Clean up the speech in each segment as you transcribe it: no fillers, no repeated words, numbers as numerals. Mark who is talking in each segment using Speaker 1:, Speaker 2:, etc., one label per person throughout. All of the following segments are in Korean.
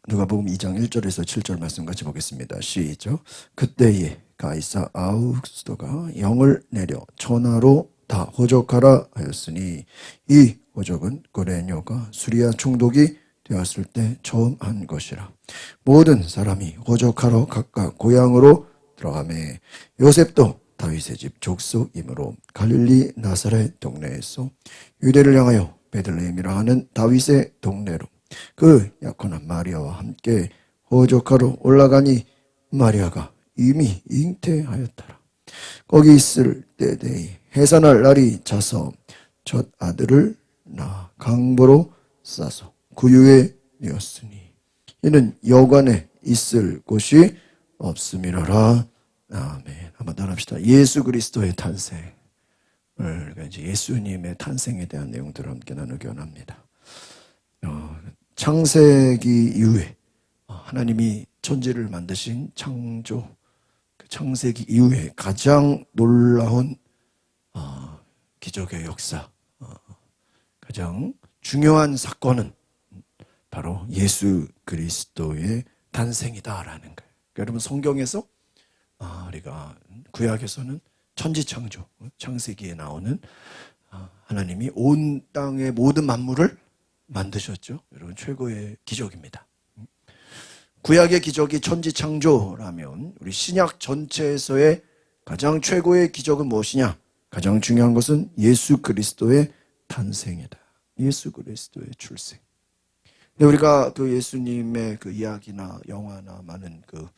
Speaker 1: 누가복음 2장 1절에서 7절 말씀 같이 보겠습니다. 시작. 그때에 가이사 아우구스도가 영을 내려 천하로 다 호적하라 하였으니 이 호적은 고레뇨가 수리아 총독이 되었을 때 처음 한 것이라. 모든 사람이 호적하러 각각 고향으로 들어가매 요셉도 다윗의 집 족속이므로 갈릴리 나사렛 동네에서 유대를 향하여 베들레헴이라 하는 다윗의 동네로 그 약혼한 마리아와 함께 호적하러 올라가니 마리아가 이미 잉태하였더라. 거기 있을 때에 해산할 날이 차서 첫 아들을 낳아 강보로 싸서 구유에 뉘었으니 이는 여관에 있을 곳이 없음이로라. 아멘. 한번 따라합시다. 예수 그리스도의 탄생. 그러니까 이제 예수님의 탄생에 대한 내용들을 함께 나누기 원합니다. 창세기 이후에 하나님이 천지를 만드신 창조, 그 창세기 이후에 가장 놀라운 기적의 역사, 가장 중요한 사건은 바로 예수 그리스도의 탄생이다라는 거예요. 그러니까 여러분 성경에서 우리가 구약에서는 천지창조, 창세기에 나오는 하나님이 온 땅의 모든 만물을 만드셨죠. 여러분 최고의 기적입니다. 구약의 기적이 천지창조라면 우리 신약 전체에서의 가장 최고의 기적은 무엇이냐? 가장 중요한 것은 예수 그리스도의 탄생이다. 예수 그리스도의 출생. 근데 우리가 그 예수님의 그 이야기나 영화나 많은 그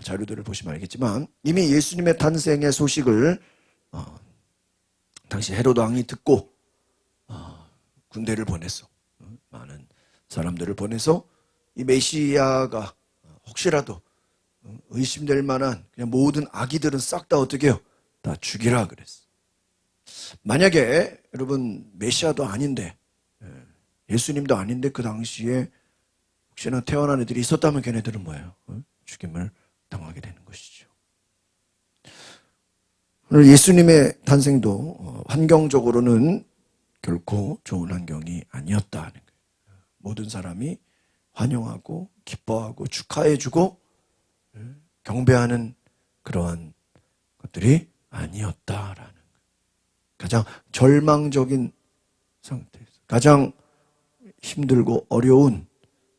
Speaker 1: 자료들을 보시면 알겠지만 이미 예수님의 탄생의 소식을 당시 헤로드 왕이 듣고 군대를 보내서 많은 사람들을 보내서 이 메시아가 혹시라도 의심될 만한 그냥 모든 아기들은 싹 다 어떻게 해요? 다 죽이라 그랬어. 만약에 여러분 메시아도 아닌데 예수님도 아닌데 그 당시에 혹시나 태어난 애들이 있었다면 걔네들은 뭐예요? 죽임을 당하게 되는 것이죠. 오늘 예수님의 탄생도 환경적으로는 결코 좋은 환경이 아니었다는 거예요. 모든 사람이 환영하고 기뻐하고 축하해주고 경배하는 그러한 것들이 아니었다라는 거예요. 가장 절망적인 상태에서 가장 힘들고 어려운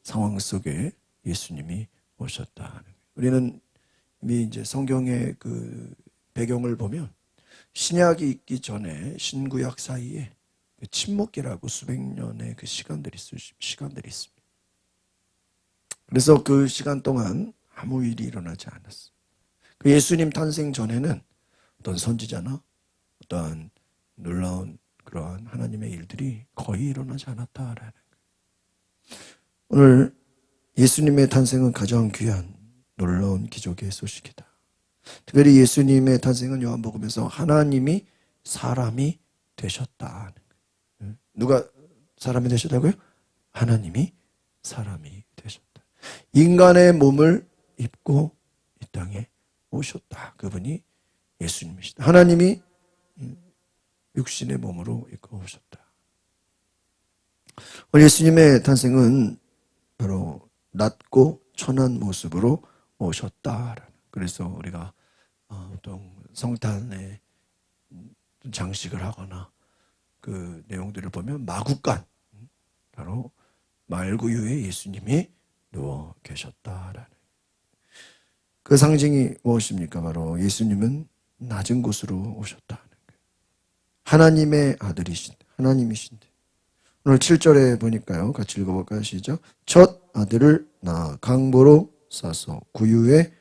Speaker 1: 상황 속에 예수님이 오셨다는 거예요. 우리는 이미 이제 성경의 그 배경을 보면 신약이 있기 전에 신구약 사이에 침묵기라고 수백 년의 그 시간들이 있습니다. 그래서 그 시간 동안 아무 일이 일어나지 않았어요. 그 예수님 탄생 전에는 어떤 선지자나 어떠한 놀라운 그러한 하나님의 일들이 거의 일어나지 않았다라는 거예요. 오늘 예수님의 탄생은 가장 귀한 놀라운 기적의 소식이다. 특별히 예수님의 탄생은 요한복음에서 하나님이 사람이 되셨다. 누가 사람이 되셨다고요? 하나님이 사람이 되셨다. 인간의 몸을 입고 이 땅에 오셨다. 그분이 예수님이시다. 하나님이 육신의 몸으로 입고 오셨다. 예수님의 탄생은 바로 낮고 천한 모습으로 오셨다. 그래서 우리가 어떤 성탄에 장식을 하거나 그 내용들을 보면 마구간, 바로 말구유에 예수님이 누워 계셨다라는 그 상징이 무엇입니까? 바로 예수님은 낮은 곳으로 오셨다는 거예요. 하나님의 아들이신, 하나님이신데 오늘 7절에 보니까요. 같이 읽어볼까요? 시작. 첫 아들을 낳아 강보로 싸서 구유에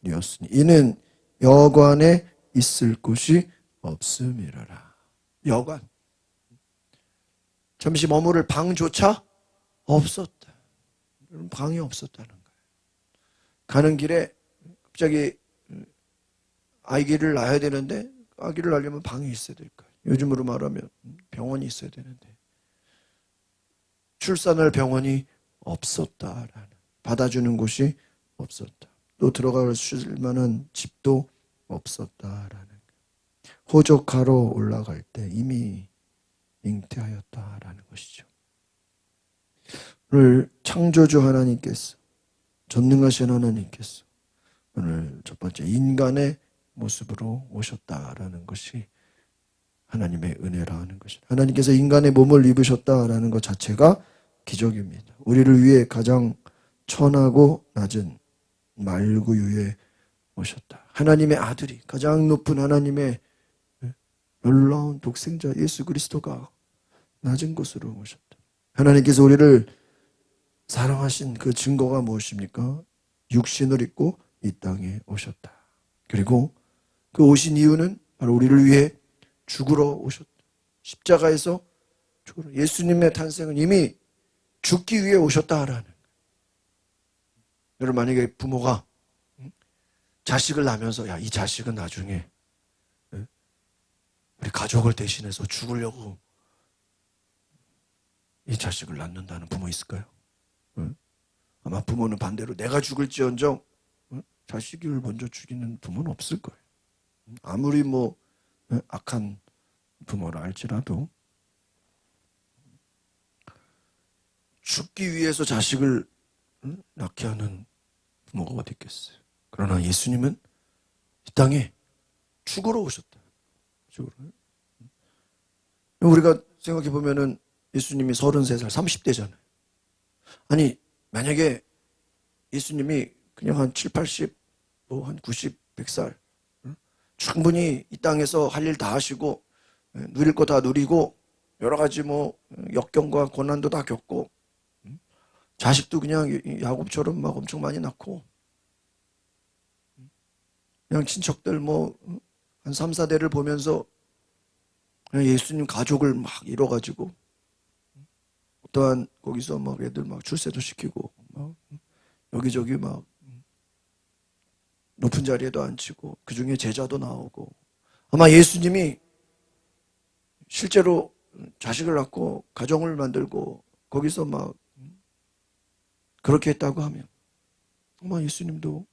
Speaker 1: 뉘었으니 이는 여관에 있을 곳이 없음이라라. 여관. 잠시 머무를 방조차 없었다. 방이 없었다는 거예요. 가는 길에 갑자기 아기를 낳아야 되는데 아기를 낳으려면 방이 있어야 될 거예요. 요즘으로 말하면 병원이 있어야 되는데 출산할 병원이 없었다라는, 받아주는 곳이 없었다. 또 들어갈 수 있을 만한 집도 없었다라는, 호적하러 올라갈 때 이미 잉태하였다라는 것이죠. 오늘 창조주 하나님께서 전능하신 하나님께서 오늘 첫 번째 인간의 모습으로 오셨다라는 것이 하나님의 은혜라 하는 것입니다. 하나님께서 인간의 몸을 입으셨다라는 것 자체가 기적입니다. 우리를 위해 가장 천하고 낮은 말구유에 오셨다. 하나님의 아들이 가장 높은 하나님의 놀라운 독생자 예수 그리스도가 낮은 곳으로 오셨다. 하나님께서 우리를 사랑하신 그 증거가 무엇입니까? 육신을 입고 이 땅에 오셨다. 그리고 그 오신 이유는 바로 우리를 위해 죽으러 오셨다. 십자가에서 죽으러. 예수님의 탄생은 이미 죽기 위해 오셨다라는. 여러분 만약에 부모가 자식을 낳으면서 야, 이 자식은 나중에 우리 가족을 대신해서 죽으려고 이 자식을 낳는다는 부모 있을까요? 아마 부모는 반대로 내가 죽을지언정 자식을 먼저 죽이는 부모는 없을 거예요. 아무리 뭐 악한 부모라 할지라도 죽기 위해서 자식을 낳게 하는 부모가 어디 있겠어요. 그러나 예수님은 이 땅에 죽으러 오셨다. 죽으러. 우리가 생각해 보면은 예수님이 33살, 30대잖아요. 아니 만약에 예수님이 그냥 한 7, 80, 뭐 한 90, 100살 충분히 이 땅에서 할 일 다 하시고 누릴 거 다 누리고 여러 가지 뭐 역경과 고난도 다 겪고 자식도 그냥 야곱처럼 막 엄청 많이 낳고 그냥 친척들 뭐 한 3, 4대를 보면서 그냥 예수님 가족을 막 이뤄가지고 또한 거기서 막 애들 막 출세도 시키고 막 여기저기 막 높은 자리에도 앉히고 그 중에 제자도 나오고 아마 예수님이 실제로 자식을 낳고 가정을 만들고 거기서 막 그렇게 했다고 하면 아마 예수님도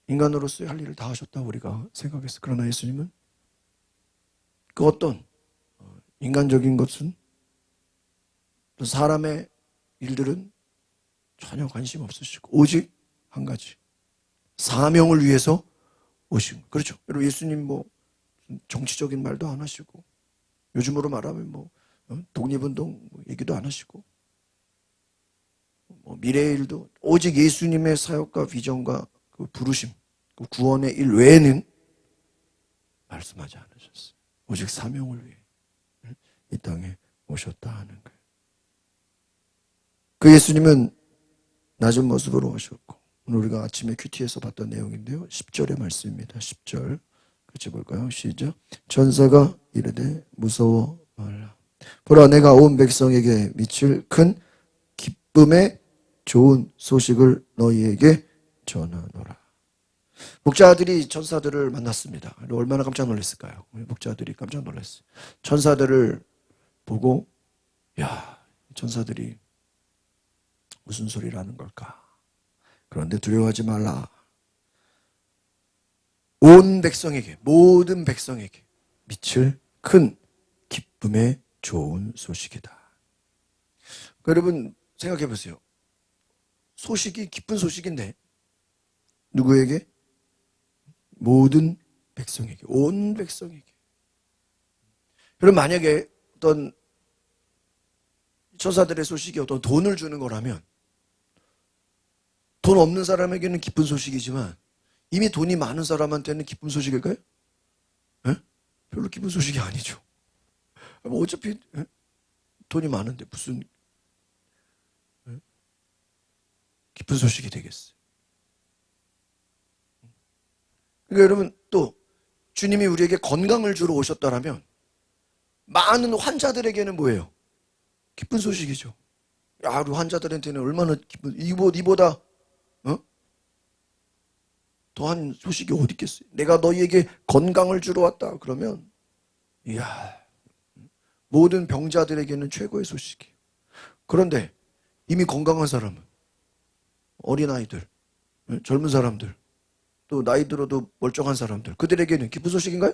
Speaker 1: 인간으로서의 할 일을 다 하셨다고 우리가 생각했어요. 그러나 예수님은 그 어떤 인간적인 것은 또 사람의 일들은 전혀 관심 없으시고 오직 한 가지 사명을 위해서 오신 거예요. 그렇죠. 여러분 예수님 뭐 정치적인 말도 안 하시고 요즘으로 말하면 뭐 독립운동 얘기도 안 하시고 뭐 미래의 일도 오직 예수님의 사역과 비전과 그 부르심, 그 구원의 일 외에는 말씀하지 않으셨어요. 오직 사명을 위해 이 땅에 오셨다 하는 거예요. 그 예수님은 낮은 모습으로 오셨고 오늘 우리가 아침에 큐티에서 봤던 내용인데요. 10절의 말씀입니다. 10절 같이 볼까요? 시작. 천사가 이르되 무서워 말라. 보라 내가 온 백성에게 미칠 큰 기쁨의 좋은 소식을 너희에게 전하노라. 목자들이 천사들을 만났습니다. 얼마나 깜짝 놀랐을까요? 목자들이 깜짝 놀랐어요. 천사들을 보고 야, 천사들이 무슨 소리를 하는 걸까? 그런데 두려워하지 말라. 온 백성에게, 모든 백성에게 미칠 큰 기쁨의 좋은 소식이다. 여러분 생각해 보세요. 소식이 기쁜 소식인데 누구에게? 모든 백성에게, 온 백성에게. 여러분 만약에 어떤 천사들의 소식이 어떤 돈을 주는 거라면 돈 없는 사람에게는 기쁜 소식이지만 이미 돈이 많은 사람한테는 기쁜 소식일까요? 에? 별로 기쁜 소식이 아니죠. 뭐 어차피 돈이 많은데 무슨 기쁜 소식이 되겠어요. 그러니까 여러분 또 주님이 우리에게 건강을 주러 오셨다라면 많은 환자들에게는 뭐예요? 기쁜 소식이죠. 야, 우리 환자들한테는 얼마나 기쁜, 이보다 더한 소식이 어디 있겠어요? 내가 너희에게 건강을 주러 왔다. 그러면 이야, 모든 병자들에게는 최고의 소식이에요. 그런데 이미 건강한 사람은 어린아이들, 젊은 사람들, 또 나이 들어도 멀쩡한 사람들, 그들에게는 기쁜 소식인가요?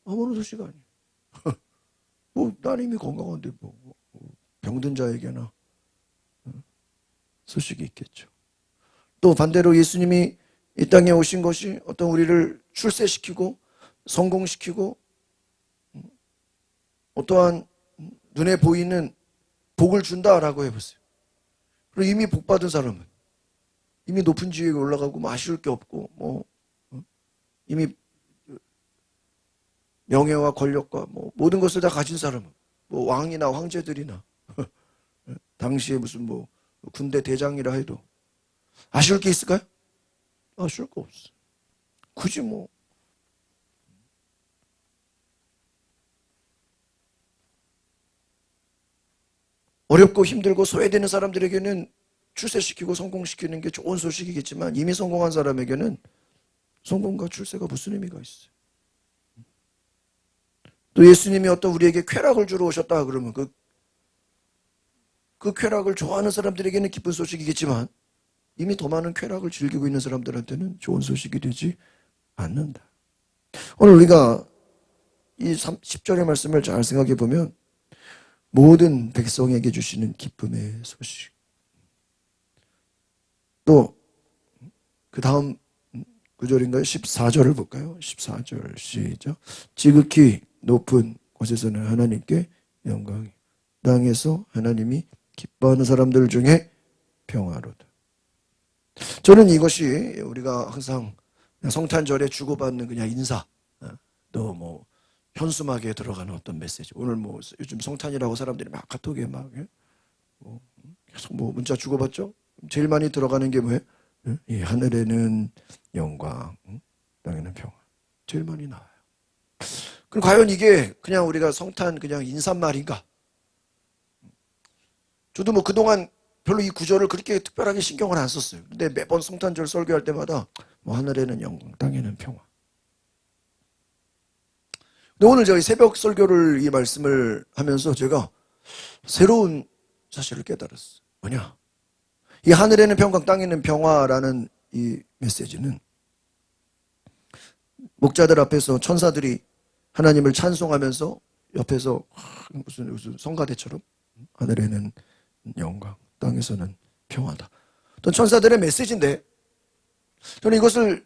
Speaker 1: 아무런 소식 아니에요. 뭐, 난 이미 건강한데, 뭐, 병든 자에게나, 소식이 있겠죠. 또 반대로 예수님이 이 땅에 오신 것이 어떤 우리를 출세시키고 성공시키고 어떠한 눈에 보이는 복을 준다라고 해보세요. 그리고 이미 복 받은 사람은 이미 높은 지위에 올라가고 뭐 아쉬울 게 없고 뭐 이미 명예와 권력과 뭐 모든 것을 다 가진 사람은 뭐 왕이나 황제들이나 당시에 무슨 뭐 군대 대장이라 해도 아쉬울 게 있을까요? 아쉬울 거 없어. 굳이 뭐 어렵고 힘들고 소외되는 사람들에게는 출세시키고 성공시키는 게 좋은 소식이겠지만 이미 성공한 사람에게는 성공과 출세가 무슨 의미가 있어요? 또 예수님이 어떤 우리에게 쾌락을 주러 오셨다 그러면 그 쾌락을 좋아하는 사람들에게는 기쁜 소식이겠지만 이미 더 많은 쾌락을 즐기고 있는 사람들한테는 좋은 소식이 되지 않는다. 오늘 우리가 이 10절의 말씀을 잘 생각해 보면 모든 백성에게 주시는 기쁨의 소식. 또 그 다음 구절인가요? 14절을 볼까요? 14절 시작. 지극히 높은 곳에서는 하나님께 영광이, 땅에서 하나님이 기뻐하는 사람들 중에 평화로다. 저는 이것이 우리가 항상 성탄절에 주고받는 그냥 인사, 또 뭐 현수막에 들어가는 어떤 메시지. 오늘 뭐 요즘 성탄이라고 사람들이 막 카톡에 막 계속 뭐 문자 주고받죠. 제일 많이 들어가는 게 뭐예요? 이 하늘에는 영광, 땅에는 평화. 제일 많이 나와요. 그럼 과연 이게 그냥 우리가 성탄 그냥 인사말인가? 저도 뭐 그동안 별로 이 구절을 그렇게 특별하게 신경을 안 썼어요. 근데 매번 성탄절 설교할 때마다 뭐 하늘에는 영광, 땅에는 평화. 근데 오늘 저희 새벽 설교를 이 말씀을 하면서 제가 새로운 사실을 깨달았어요. 뭐냐? 이 하늘에는 평강, 땅에는 평화라는 이 메시지는 목자들 앞에서 천사들이 하나님을 찬송하면서 옆에서 무슨 성가대처럼 하늘에는 영광, 땅에서는 평화다. 또 천사들의 메시지인데 저는 이것을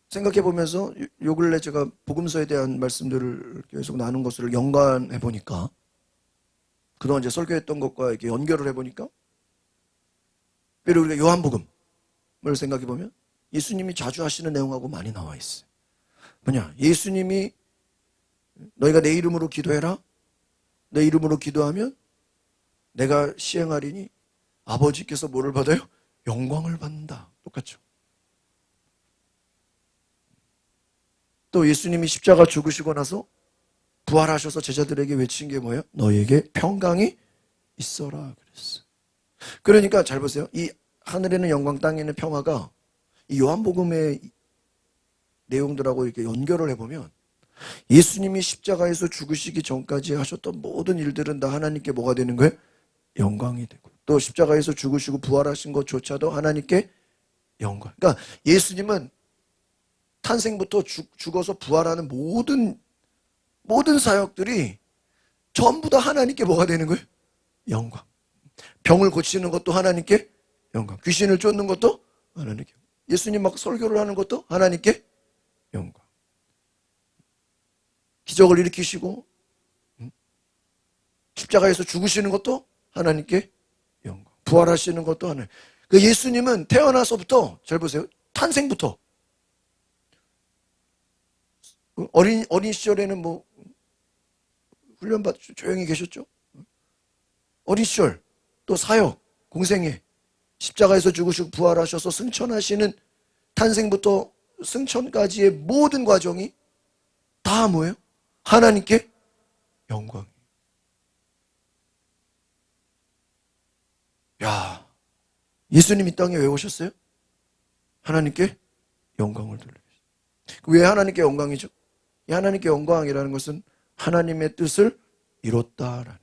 Speaker 1: 생각해 보면서 요 근래 제가 복음서에 대한 말씀들을 계속 나눈 것을 연관해 보니까 그동안 이제 설교했던 것과 이렇게 연결을 해 보니까 그리고 우리가 요한복음을 생각해 보면 예수님이 자주 하시는 내용하고 많이 나와 있어요. 뭐냐? 예수님이 너희가 내 이름으로 기도해라. 내 이름으로 기도하면 내가 시행하리니 아버지께서 뭐를 받아요? 영광을 받는다. 똑같죠. 또 예수님이 십자가 죽으시고 나서 부활하셔서 제자들에게 외친 게 뭐예요? 너희에게 평강이 있어라 그랬어요. 그러니까 잘 보세요. 이 하늘에는 영광, 땅에는 평화가 이 요한복음의 내용들하고 이렇게 연결을 해보면 예수님이 십자가에서 죽으시기 전까지 하셨던 모든 일들은 다 하나님께 뭐가 되는 거예요? 영광이 되고 또 십자가에서 죽으시고 부활하신 것조차도 하나님께 영광. 그러니까 예수님은 탄생부터 죽어서 부활하는 모든 사역들이 전부 다 하나님께 뭐가 되는 거예요? 영광. 병을 고치는 것도 하나님께 영광. 귀신을 쫓는 것도 하나님께. 예수님 막 설교를 하는 것도 하나님께 영광. 기적을 일으키시고 십자가에서 죽으시는 것도 하나님께 영광. 부활하시는 것도 하나님. 그 예수님은 태어나서부터 잘 보세요. 탄생부터 어린 시절에는 뭐 훈련받 조용히 계셨죠. 어린 시절 또 사역 공생애 십자가에서 죽으시고 부활하셔서 승천하시는 탄생부터 승천까지의 모든 과정이 다 뭐예요? 하나님께 영광. 야, 예수님 이 땅에 왜 오셨어요? 하나님께 영광을 돌리기. 왜 하나님께 영광이죠? 이 하나님께 영광이라는 것은 하나님의 뜻을 이뤘다라는.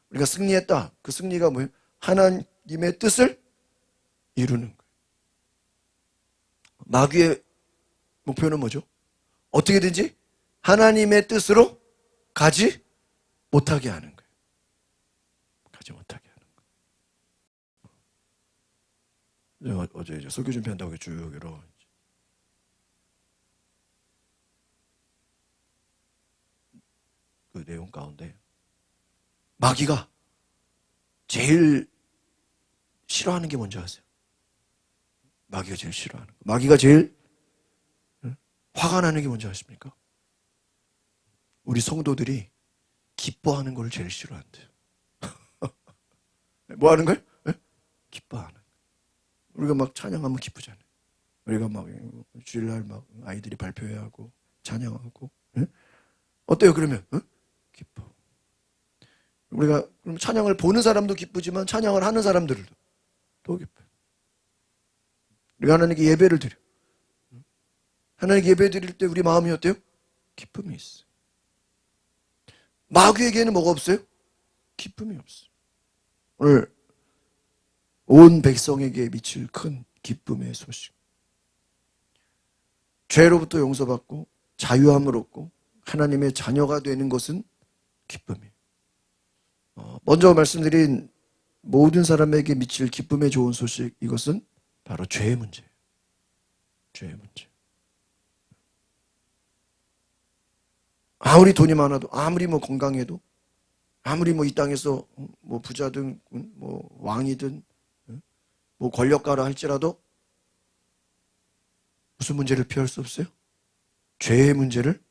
Speaker 1: 우리가 승리했다. 그 승리가 뭐예요? 하나님의 뜻을 이루는 거예요. 마귀의 목표는 뭐죠? 어떻게든지 하나님의 뜻으로 가지 못하게 하는 거예요. 가지 못하게 하는 거. 어제 이제 설교 준비한다고 쭉 여러 그 내용 가운데 마귀가 제일 싫어하는 게 뭔지 아세요? 마귀가 제일 싫어하는 거. 마귀가 제일 화가 나는 게 뭔지 아십니까? 우리 성도들이 기뻐하는 걸 제일 싫어한대요. 뭐 하는 거예요? 기뻐하는 거. 우리가 막 찬양하면 기쁘잖아요. 우리가 막 주일날 막 아이들이 발표해야 하고 찬양하고 어때요 그러면? 기뻐. 우리가 그럼 찬양을 보는 사람도 기쁘지만 찬양을 하는 사람들도 더 기뻐요. 우리가 하나님께 예배를 드려. 하나님께 예배 드릴 때 우리 마음이 어때요? 기쁨이 있어요. 마귀에게는 뭐가 없어요? 기쁨이 없어요. 오늘 온 백성에게 미칠 큰 기쁨의 소식. 죄로부터 용서받고 자유함을 얻고 하나님의 자녀가 되는 것은 기쁨이에요. 먼저 말씀드린 모든 사람에게 미칠 기쁨의 좋은 소식, 이것은 바로 죄의 문제예요. 죄의 문제. 아무리 돈이 많아도, 아무리 뭐 건강해도, 아무리 뭐 이 땅에서 뭐 부자든 뭐 왕이든 뭐 권력가라 할지라도 무슨 문제를 피할 수 없어요? 죄의 문제를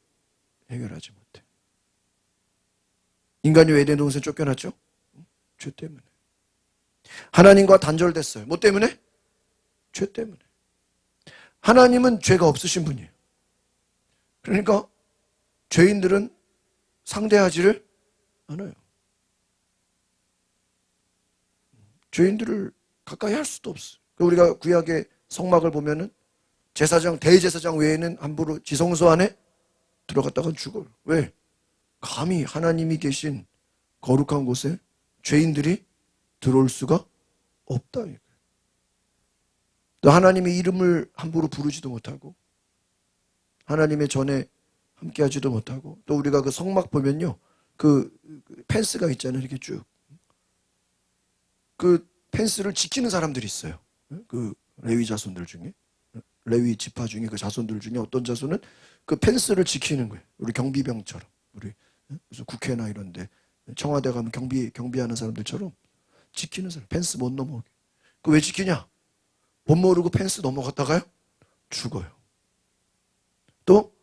Speaker 1: 해결하지 못해. 인간이 왜 에덴 동산에 쫓겨났죠? 죄 때문에. 하나님과 단절됐어요. 뭐 때문에? 죄 때문에. 하나님은 죄가 없으신 분이에요. 그러니까 죄인들은 상대하지를 않아요. 죄인들을 가까이 할 수도 없어요. 우리가 구약의 성막을 보면은 제사장, 대제사장 외에는 함부로 지성소 안에 들어갔다간 죽어요. 왜? 감히 하나님이 계신 거룩한 곳에 죄인들이 들어올 수가 없다. 또 하나님의 이름을 함부로 부르지도 못하고 하나님의 전에 함께하지도 못하고 또 우리가 그 성막 보면요, 그 펜스가 있잖아요. 이렇게 쭉. 그 펜스를 지키는 사람들이 있어요. 그 레위 자손들 중에, 레위 지파 중에 그 자손들 중에 어떤 자손은 그 펜스를 지키는 거예요. 우리 경비병처럼, 우리 무슨 국회나 이런데 청와대 가면 경비하는 사람들처럼 지키는 사람. 펜스 못 넘어오게. 그 왜 지키냐? 못 모르고 펜스 넘어갔다가요 죽어요. 또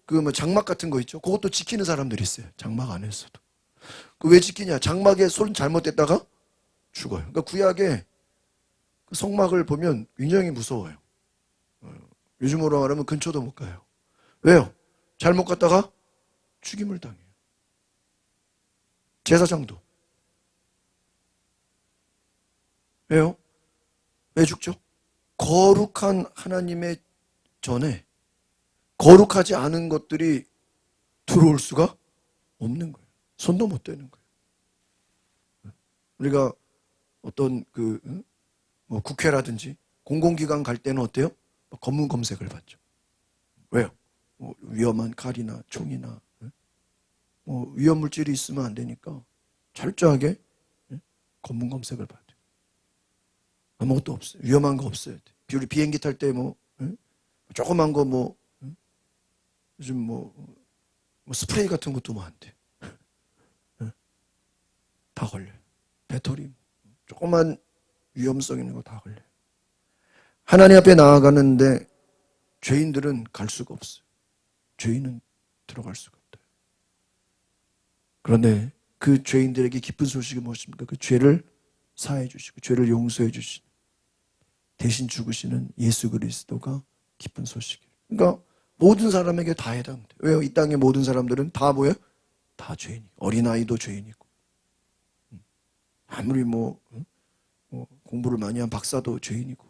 Speaker 1: 그 뭐 장막 같은 거 있죠. 그것도 지키는 사람들이 있어요. 장막 안에서도. 그 왜 지키냐? 장막에 손 잘못됐다가 죽어요. 그러니까 구약에 그 성막을 보면 굉장히 무서워요. 요즘으로 말하면 근처도 못 가요. 왜요? 잘못 갔다가 죽임을 당해요. 제사장도. 왜요? 왜 죽죠? 거룩한 하나님의 전에 거룩하지 않은 것들이 들어올 수가 없는 거예요. 손도 못 대는 거예요. 우리가 어떤 뭐 국회라든지 공공기관 갈 때는 어때요? 검문 검색을 받죠. 왜요? 뭐 위험한 칼이나 총이나 뭐 위험 물질이 있으면 안 되니까 철저하게 검문 검색을 받아요. 아무것도 없어요. 위험한 거 없어야 돼. 우리 비행기 탈 때 뭐 조그만 거 뭐 요즘 뭐 스프레이 같은 것도 뭐 안 돼. 다 걸려요. 배터리 조그만 위험성 있는 거 다 걸려요. 하나님 앞에 나아가는데 죄인들은 갈 수가 없어요. 죄인은 들어갈 수가 없다. 그런데 그 죄인들에게 기쁜 소식이 무엇입니까? 그 죄를 사해 주시고 죄를 용서해 주신 대신 죽으시는 예수 그리스도가 기쁜 소식이에요. 그러니까 모든 사람에게 다 해당돼. 왜요? 이 땅의 모든 사람들은 다 뭐예요? 다 죄인이고 어린아이도 죄인이고 아무리 뭐 공부를 많이 한 박사도 죄인이고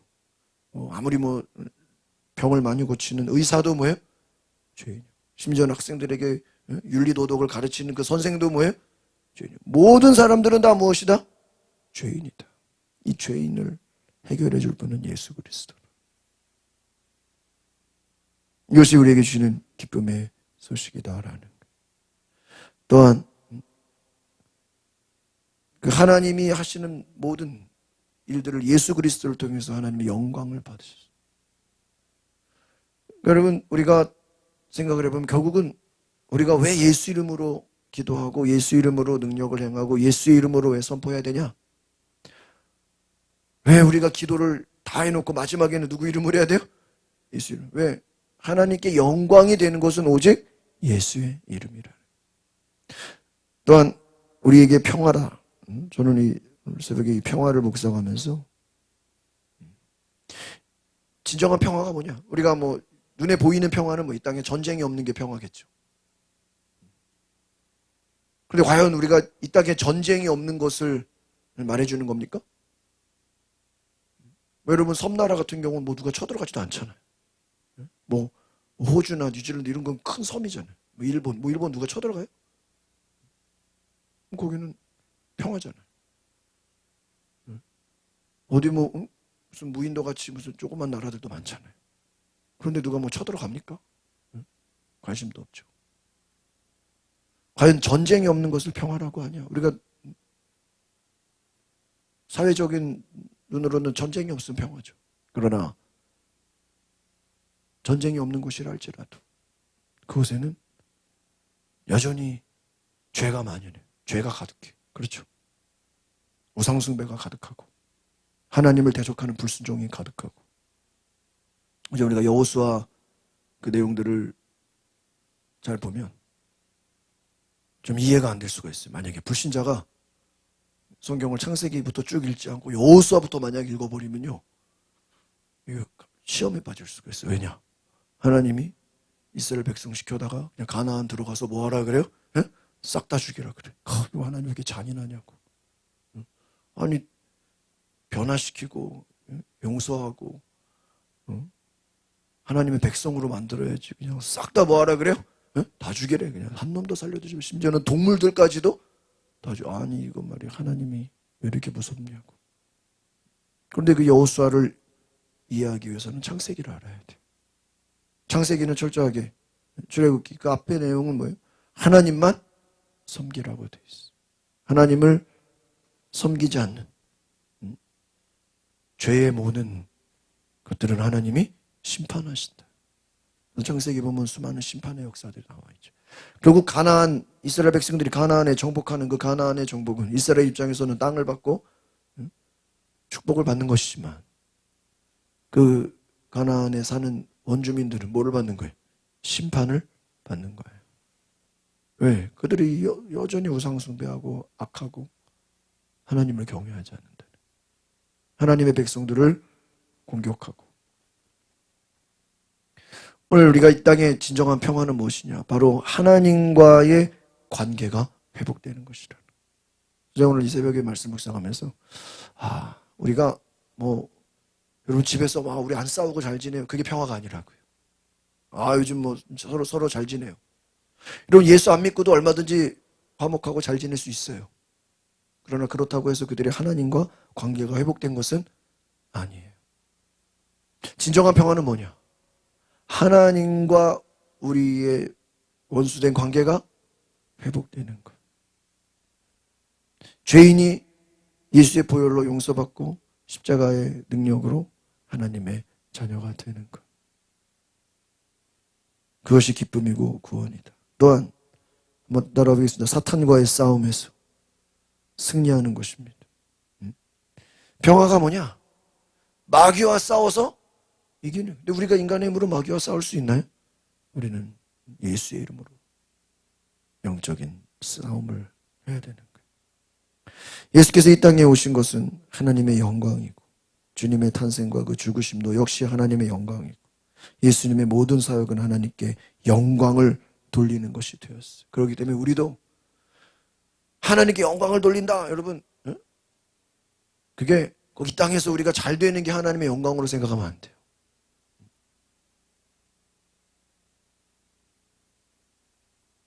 Speaker 1: 아무리 뭐 병을 많이 고치는 의사도 뭐예요? 죄인이고 심지어는 학생들에게 윤리도덕을 가르치는 그 선생도 뭐예요? 죄인이고 모든 사람들은 다 무엇이다? 죄인이다. 이 죄인을 해결해 줄 분은 예수 그리스도. 이것이 우리에게 주시는 기쁨의 소식이다라는 것. 또한 그 하나님이 하시는 모든 일들을 예수 그리스도를 통해서 하나님의 영광을 받으셨어요. 여러분, 우리가 생각을 해보면 결국은 우리가 왜 예수 이름으로 기도하고 예수 이름으로 능력을 행하고 예수 이름으로 왜 선포해야 되냐? 왜 우리가 기도를 다 해놓고 마지막에는 누구 이름으로 해야 돼요? 예수 이름. 왜? 하나님께 영광이 되는 것은 오직 예수의 이름이라. 또한 우리에게 평화라. 저는 이 새벽에 이 평화를 묵상하면서 진정한 평화가 뭐냐? 우리가 뭐 눈에 보이는 평화는 뭐 이 땅에 전쟁이 없는 게 평화겠죠. 그런데 과연 우리가 이 땅에 전쟁이 없는 것을 말해주는 겁니까? 여러분, 섬나라 같은 경우는 뭐 누가 쳐들어가지도 않잖아요. 뭐 호주나 뉴질랜드 이런 건 큰 섬이잖아요. 뭐 일본 누가 쳐들어가요? 거기는 평화잖아요. 어디 뭐 무슨 무인도 같이 무슨 조그만 나라들도 많잖아요. 그런데 누가 뭐 쳐들어갑니까? 관심도 없죠. 과연 전쟁이 없는 것을 평화라고 하냐? 우리가 사회적인 눈으로는 전쟁이 없으면 평화죠. 그러나 전쟁이 없는 곳이라 할지라도 그곳에는 여전히 죄가 만연해. 죄가 가득해. 그렇죠. 우상숭배가 가득하고 하나님을 대적하는 불순종이 가득하고. 이제 우리가 여호수아 그 내용들을 잘 보면 좀 이해가 안 될 수가 있어요. 만약에 불신자가 성경을 창세기부터 쭉 읽지 않고 여호수아부터 만약 읽어버리면요, 이거 시험에 빠질 수가 있어요. 왜냐? 하나님이 이스라엘 백성 시켜다가 그냥 가나안 들어가서 뭐 하라 그래요? 싹 다 죽이라 그래. 이거 하나님 왜 이렇게 잔인하냐고. 아니, 변화시키고 용서하고 하나님의 백성으로 만들어야지. 그냥 싹 다 뭐 하라 그래요? 다 죽이래. 그냥 한 놈도 살려두지. 심지어는 동물들까지도 다 죽여. 아니, 이거 말이야, 하나님이 왜 이렇게 무섭냐고. 그런데 그 여호수아를 이해하기 위해서는 창세기를 알아야 돼. 창세기는 철저하게 출애굽기 그 앞에 내용은 뭐예요? 하나님만 섬기라고 돼 있어. 하나님을 섬기지 않는 죄의 모든 것들은 하나님이 심판하신다. 창세기 보면 수많은 심판의 역사들이 나와 있죠. 결국 가나안, 이스라엘 백성들이 가나안에 정복하는 그 가나안의 정복은 이스라엘 입장에서는 땅을 받고 축복을 받는 것이지만 그 가나안에 사는 원주민들은 뭐를 받는 거예요? 심판을 받는 거예요. 왜? 그들이 여전히 우상숭배하고 악하고 하나님을 경외하지 않는다. 하나님의 백성들을 공격하고. 오늘 우리가 이 땅의 진정한 평화는 무엇이냐? 바로 하나님과의 관계가 회복되는 것이라. 제가 오늘 이 새벽에 말씀 묵상하면서 우리가 뭐 여러분 집에서 막 우리 안 싸우고 잘 지내요. 그게 평화가 아니라고요. 요즘 뭐 서로 잘 지내요. 이런 예수 안 믿고도 얼마든지 화목하고 잘 지낼 수 있어요. 그러나 그렇다고 해서 그들이 하나님과 관계가 회복된 것은 아니에요. 진정한 평화는 뭐냐? 하나님과 우리의 원수된 관계가 회복되는 것. 죄인이 예수의 보혈로 용서받고 십자가의 능력으로 하나님의 자녀가 되는 것. 그것이 기쁨이고 구원이다. 또한 한번 따라보겠습니다. 사탄과의 싸움에서 승리하는 것입니다. 평화가 뭐냐? 마귀와 싸워서 이기는. 근데 우리가 인간의 힘으로 마귀와 싸울 수 있나요? 우리는 예수의 이름으로 영적인 싸움을 해야 되는 거예요. 예수께서 이 땅에 오신 것은 하나님의 영광이고 주님의 탄생과 그 죽으심도 역시 하나님의 영광이고 예수님의 모든 사역은 하나님께 영광을 돌리는 것이 되었어요. 그렇기 때문에 우리도 하나님께 영광을 돌린다. 여러분, 그게 이 땅에서 우리가 잘 되는 게 하나님의 영광으로 생각하면 안 돼요.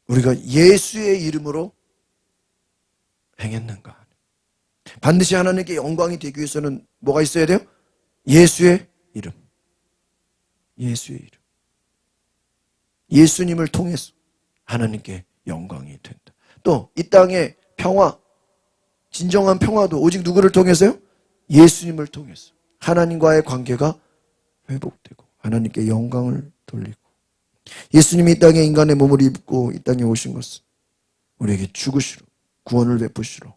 Speaker 1: 우리가 예수의 이름으로 행했는가? 반드시 하나님께 영광이 되기 위해서는 뭐가 있어야 돼요? 예수의 이름. 예수의 이름. 예수님을 통해서 하나님께 영광이 된다. 또 이 땅의 평화, 진정한 평화도 오직 누구를 통해서요? 예수님을 통해서. 하나님과의 관계가 회복되고 하나님께 영광을 돌리고, 예수님이 이 땅에 인간의 몸을 입고 이 땅에 오신 것은 우리에게 죽으시러, 구원을 베푸시러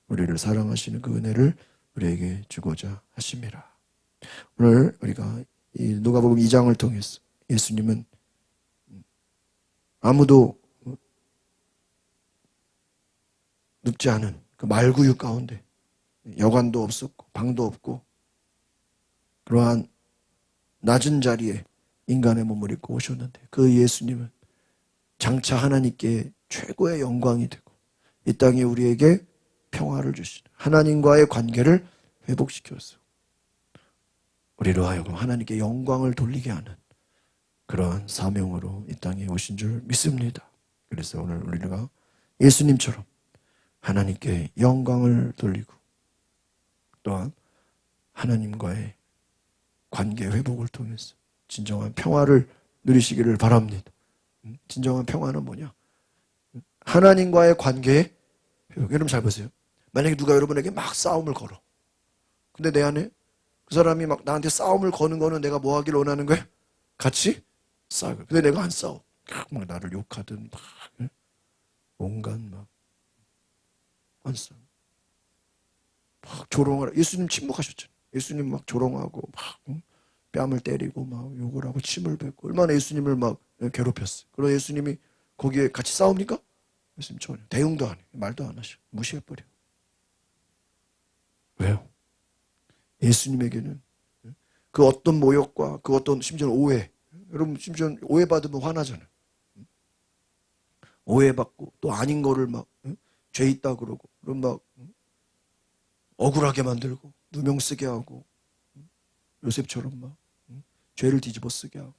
Speaker 1: 우리를 사랑하시는 그 은혜를 우리에게 주고자 하심이라. 오늘 우리가 이 누가복음 2장을 통해서 예수님은 아무도 눕지 않은 그 말구유 가운데, 여관도 없었고 방도 없고 그러한 낮은 자리에 인간의 몸을 입고 오셨는데, 그 예수님은 장차 하나님께 최고의 영광이 되고 이 땅에 우리에게 평화를 주시는, 하나님과의 관계를 회복시켜서 우리로 하여금 하나님께 영광을 돌리게 하는 그러한 사명으로 이 땅에 오신 줄 믿습니다. 그래서 오늘 우리가 예수님처럼 하나님께 영광을 돌리고 또한 하나님과의 관계 회복을 통해서 진정한 평화를 누리시기를 바랍니다. 진정한 평화는 뭐냐? 하나님과의 관계에 회복. 여러분 잘 보세요. 만약에 누가 여러분에게 막 싸움을 걸어. 근데 내 안에 그 사람이 막 나한테 싸움을 거는 거는 내가 뭐 하기를 원하는 거야? 같이 싸우고. 근데 내가 안 싸워. 막 나를 욕하든 막 온갖 막 안 싸워. 막 조롱하라. 예수님 침묵하셨잖아요. 예수님 막 조롱하고 막 뺨을 때리고 막 욕을 하고 침을 뱉고 얼마나 예수님을 막 괴롭혔어요. 그러나 예수님이 거기에 같이 싸웁니까? 예수님 전혀 대응도 안 해요. 말도 안 하셔. 무시해버려. 왜요? 예수님에게는 그 어떤 모욕과 그 어떤 심지어 오해, 여러분 심지어 오해받으면 화나잖아요. 오해받고 또 아닌 거를 막 죄 있다 그러고 그럼 막 억울하게 만들고 누명 쓰게 하고 요셉처럼 막 죄를 뒤집어 쓰게 하고,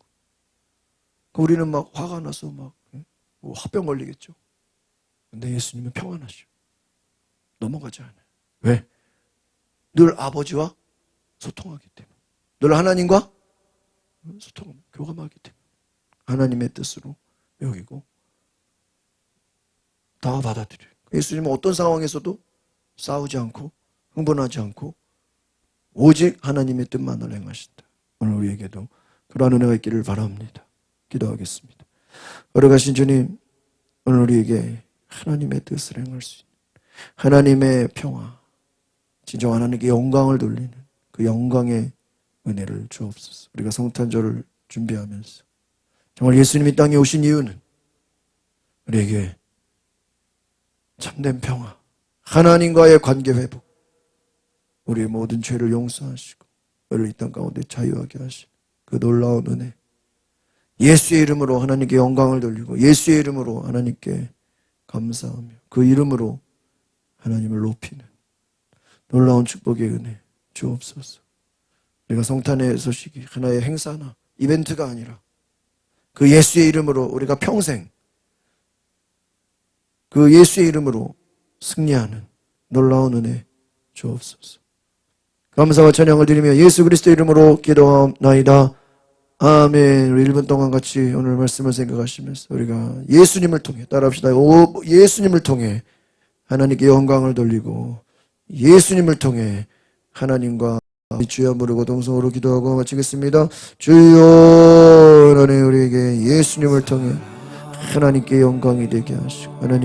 Speaker 1: 우리는 막 화가 나서 막 뭐 화병 걸리겠죠. 근데 예수님은 평안하셔. 넘어가지 않아요. 왜? 늘 아버지와 소통하기 때문에, 늘 하나님과 소통, 교감하기 때문에 하나님의 뜻으로 여기고 다 받아들여요. 예수님은 어떤 상황에서도 싸우지 않고 흥분하지 않고 오직 하나님의 뜻만을 행하신다. 오늘 우리에게도 그러한 은혜가 있기를 바랍니다. 기도하겠습니다. 걸어가신 주님, 오늘 우리에게 하나님의 뜻을 행할 수 있는 하나님의 평화, 진정 하나님께 영광을 돌리는 그 영광의 은혜를 주옵소서. 우리가 성탄절을 준비하면서 정말 예수님이 땅에 오신 이유는 우리에게 참된 평화, 하나님과의 관계 회복, 우리의 모든 죄를 용서하시고 우리를 이 땅 가운데 자유하게 하시는 그 놀라운 은혜, 예수의 이름으로 하나님께 영광을 돌리고 예수의 이름으로 하나님께 감사하며 그 이름으로 하나님을 높이는 놀라운 축복의 은혜 주옵소서. 우리가 성탄의 소식이 하나의 행사나 이벤트가 아니라 그 예수의 이름으로 우리가 평생 그 예수의 이름으로 승리하는 놀라운 은혜 주옵소서. 감사와 찬양을 드리며 예수 그리스도 이름으로 기도하옵나이다. 아멘. 우리 1분 동안 같이 오늘 말씀을 생각하시면서 우리가 예수님을 통해 따라합시다. 예수님을 통해 하나님께 영광을 돌리고 예수님을 통해 하나님과 주여 부르고 동성으로 기도하고 마치겠습니다. 주여, 하나님 우리에게 예수님을 통해 하나님께 영광이 되게 하시고 하나님